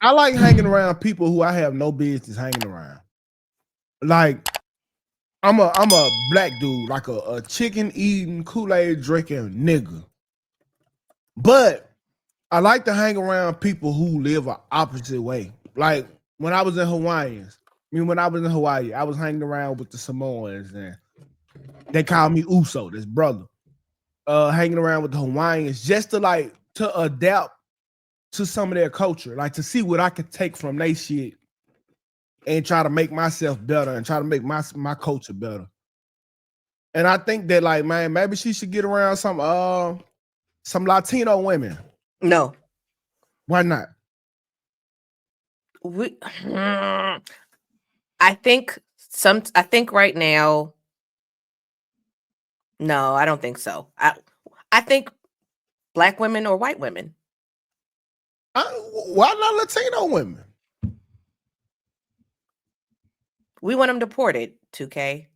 I like hanging around people who I have no business hanging around. Like I'm a black dude, like a chicken eating, Kool-Aid drinking nigga. But I like to hang around people who live an opposite way. Like when I was in when I was in Hawaii, I was hanging around with the Samoans and they called me Uso, this brother. Hanging around with the Hawaiians just to adapt to some of their culture, like to see what I could take from their shit and try to make myself better and try to make my culture better. And I think that like, man, maybe she should get around some Latino women. No. Why not? I think right now. No, I don't think so. I think black women or white women. Why not Latino women? We want them deported, Tukay.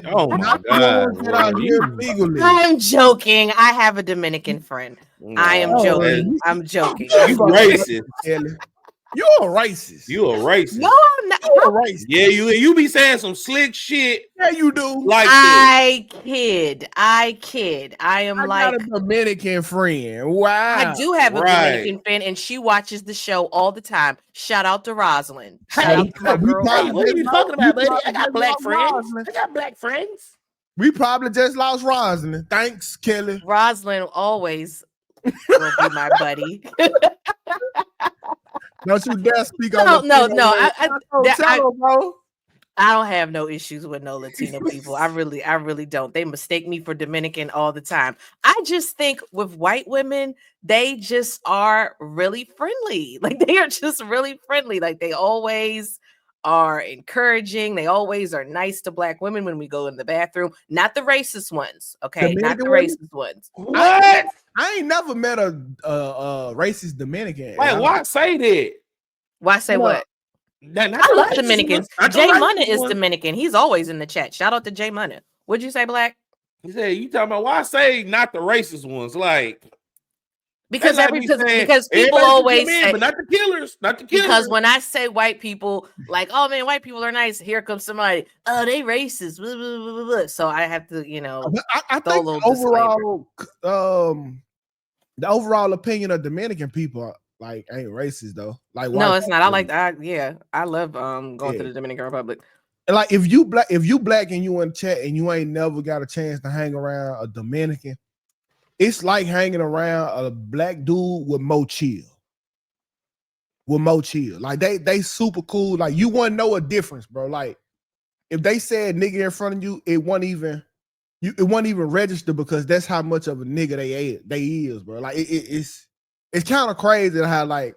Oh my God. I'm joking. I have a Dominican friend. I am joking. I'm joking. You racist. You're a racist. You a racist. No, I'm not. You're a racist. Yeah, you be saying some slick shit. Yeah, you do. Like I kid. I am got a Dominican friend. Wow. I do have a Dominican friend, and she watches the show all the time. Shout out to Rosalind. Shout out to my girl. What are you talking about, buddy? I got black friends. I got black friends. We probably just lost Rosalind. Thanks, Kelly. Rosalind always will be my buddy. Don't you dare speak on No. Bro. I don't have no issues with no Latino people. I really don't. They mistake me for Dominican all the time. I just think with white women, they just are really friendly. Like they are just really friendly. Like they always are encouraging. They always are nice to black women when we go in the bathroom. Not the racist ones, okay? Not the racist ones. What? I ain't never met a racist Dominican. Wait, why say that? Why say what? I love Dominicans. Jay Munna is Dominican. He's always in the chat. Shout out to Jay Munna. What'd you say, Black? He said, you talking about why say not the racist ones? Like because people always say, but not the killers. Not the killers. Because when I say white people, like, oh man, white people are nice. Here comes somebody, oh, they racist. Blah, blah, blah, blah. So I have to, I think overall the overall opinion of Dominican people like ain't racist though. Like no, it's not. I like that. Yeah, I love going to the Dominican Republic. And like if you black and you in chat and you ain't never got a chance to hang around a Dominican, it's like hanging around a black dude with more chill. Like they super cool. Like you wouldn't know a difference, bro. Like if they said nigga in front of you, it won't even register because that's how much of a nigga they is, bro. Like it's kind of crazy how like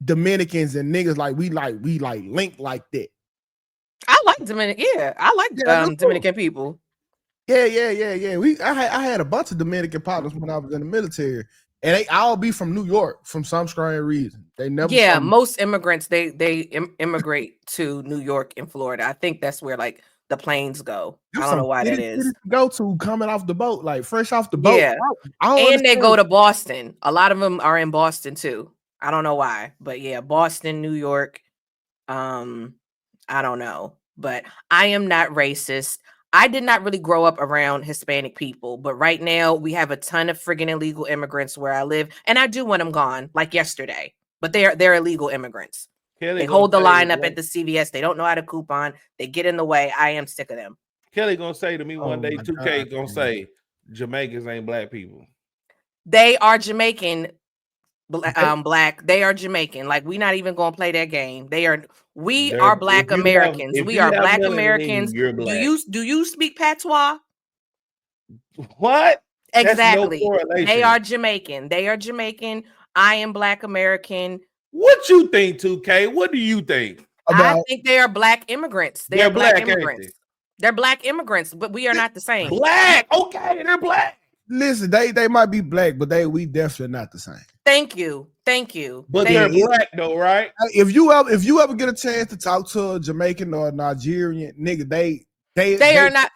Dominicans and niggas like we link like that. I like Dominican. Yeah, I like Dominican people. Yeah. I had a bunch of Dominican partners when I was in the military, and they all be from New York for some strange reason. They never. Yeah, most immigrants they immigrate to New York and Florida. I think that's where like the planes go. I don't know why that is. Go to coming off the boat, like fresh off the boat. Yeah, and they go to Boston. A lot of them are in Boston too. I don't know why, but yeah, Boston, New York. I don't know, but I am not racist. I did not really grow up around Hispanic people, but right now we have a ton of friggin' illegal immigrants where I live, and I do want them gone, like yesterday. But they're illegal immigrants. Kelly they hold the line up at the CVS. They don't know how to coupon. They get in the way. I am sick of them. Kelly gonna say to me one day, Tukay gonna say Jamaicans ain't black people. They are Jamaican. Black. They are Jamaican. Like we not even gonna play that game. We are Black Americans. We are Black Americans. Black. Do you speak patois? What? Exactly. They are Jamaican. I am Black American. What you think, 2K? What do you think? I think they are Black immigrants. They're Black immigrants. They're Black immigrants, but we are not the same. Black. Okay, they're Black. Listen, they might be Black, but we definitely not the same. Thank you. But they're Black though, right? If you ever get a chance to talk to a Jamaican or a Nigerian nigga, they are not.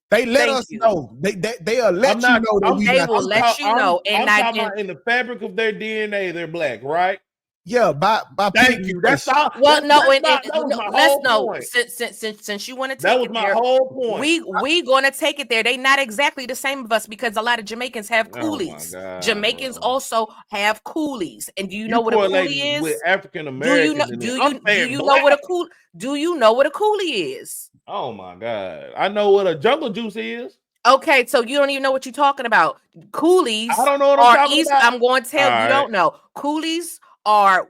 They let us know. They'll let you know that they will let you know. And I'm talking about in the fabric of their DNA, they're Black, right? Yeah, by Thank you. That's all. Well, no, that was my whole point. Since you want to take That was it my there, whole point. we gonna take it there. They not exactly the same of us because a lot of Jamaicans have Oh coolies. my God, Jamaicans bro. also have coolies, and do you You know what a coolie correlating is? with African Do you Americans? know? and Do I'm you saying know black. what a cool? Do you know what a coolie is? Oh my God, I know what a jungle juice is. Okay, so you don't even know what you're talking about. Coolies I don't know what I'm are talking about. I'm going to tell All you right. don't know. Coolies are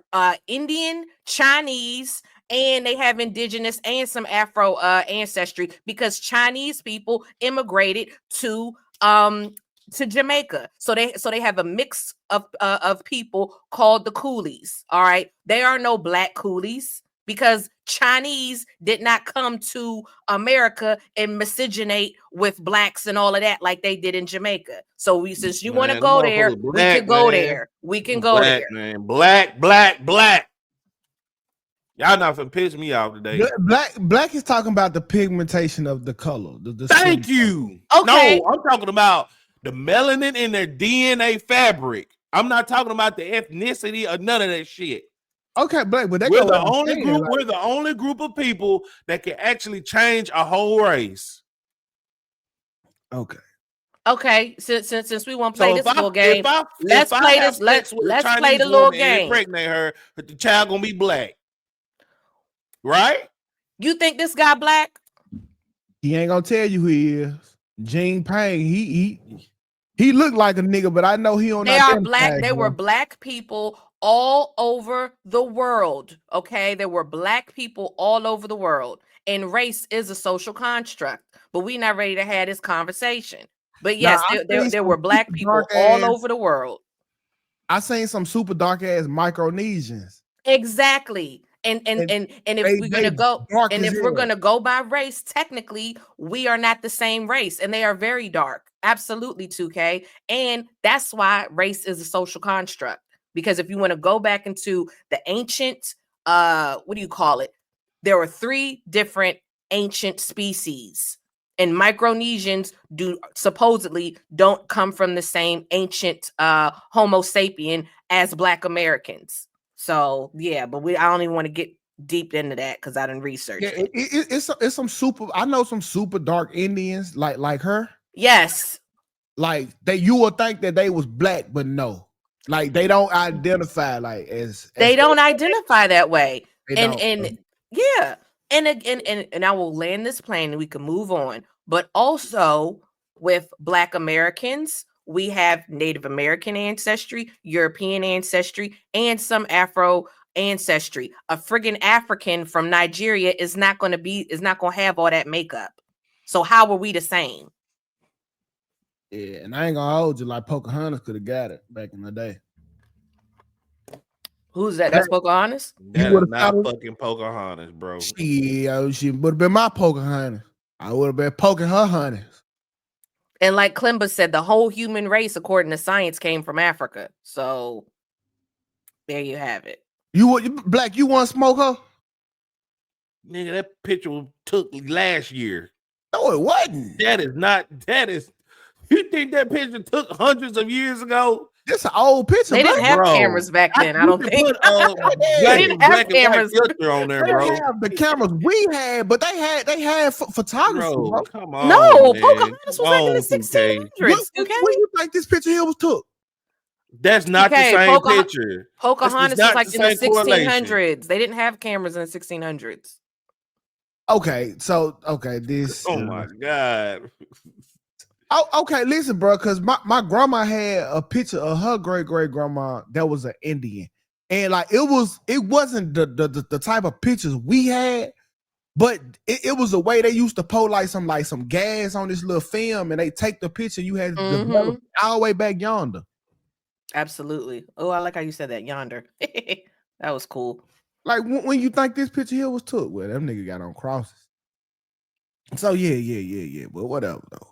Indian, Chinese, and they have indigenous and some Afro ancestry because Chinese people immigrated to Jamaica. So they have a mix of people called the coolies. All right. They are no black coolies because Chinese did not come to America and miscegenate with blacks and all of that like they did in Jamaica. So since you want to go there, we can go there. We can go there. Man, black. Y'all not finna piss me off today. Black is talking about the pigmentation of the color. Thank you. Okay. No, I'm talking about the melanin in their DNA fabric. I'm not talking about the ethnicity or none of that shit. Okay, Black, but we're the only group. We're the only group of people that can actually change a whole race. Okay, since we want to play this little game, let's play this. Let's play the little game. Impregnate her, but the child gonna be black, right? You think this guy black? He ain't gonna tell you who he is. Gene Payne. He looked like a nigga, but I know he don't. They are black. They were black people all over the world. Okay, there were black people all over the world, and race is a social construct. But we're not ready to have this conversation. But yes, there were black people all over the world. I seen some super dark ass Micronesians. Exactly. And if we're gonna go by race, technically we are not the same race, and they are very dark. Absolutely, 2K. And that's why race is a social construct. Because if you want to go back into the ancient, what do you call it? There were 3 different ancient species. And Micronesians supposedly don't come from the same ancient Homo sapien as Black Americans. So yeah, but I don't even want to get deep into that because I didn't research it. It's some super. I know some super dark Indians like her. Yes, like you would think that they was black, but no, like they don't identify as they don't identify that way. And yeah. And again, and I will land this plane and we can move on. But also with Black Americans, we have Native American ancestry, European ancestry, and some Afro ancestry. A friggin' African from Nigeria is not going to have all that makeup. So how are we the same? Yeah, and I ain't gonna hold you, like Pocahontas could have got it back in the day. Who's that? That's Pocahontas? That is not fucking Pocahontas, bro. She would have been my Pocahontas. I would have been poking her hunters. And like Klimba said, the whole human race, according to science, came from Africa. So there you have it. Black, you want to smoke her? Nigga, that picture took last year. No, it wasn't. You think that picture took hundreds of years ago? It's an old picture. They didn't have cameras back then. I don't think they didn't have cameras on there, bro. They have the cameras we had, but they had photography. Bro. Come on, no, man. Pocahontas was like in the 1600s. What you think this picture here was took? That's not the same picture. Pocahontas was like in the 1600s. They didn't have cameras in the 1600s. Okay, this. Oh my God. Okay, listen, bro, because my grandma had a picture of her great grandma that was an Indian, and like it wasn't the type of pictures we had, but it was the way they used to pour like some gas on this little film, and they take the picture. You had the all the way back yonder. Absolutely. Oh, I like how you said that, yonder. That was cool. Like when you think this picture here was took, well, them nigga got on crosses. So yeah. But whatever though.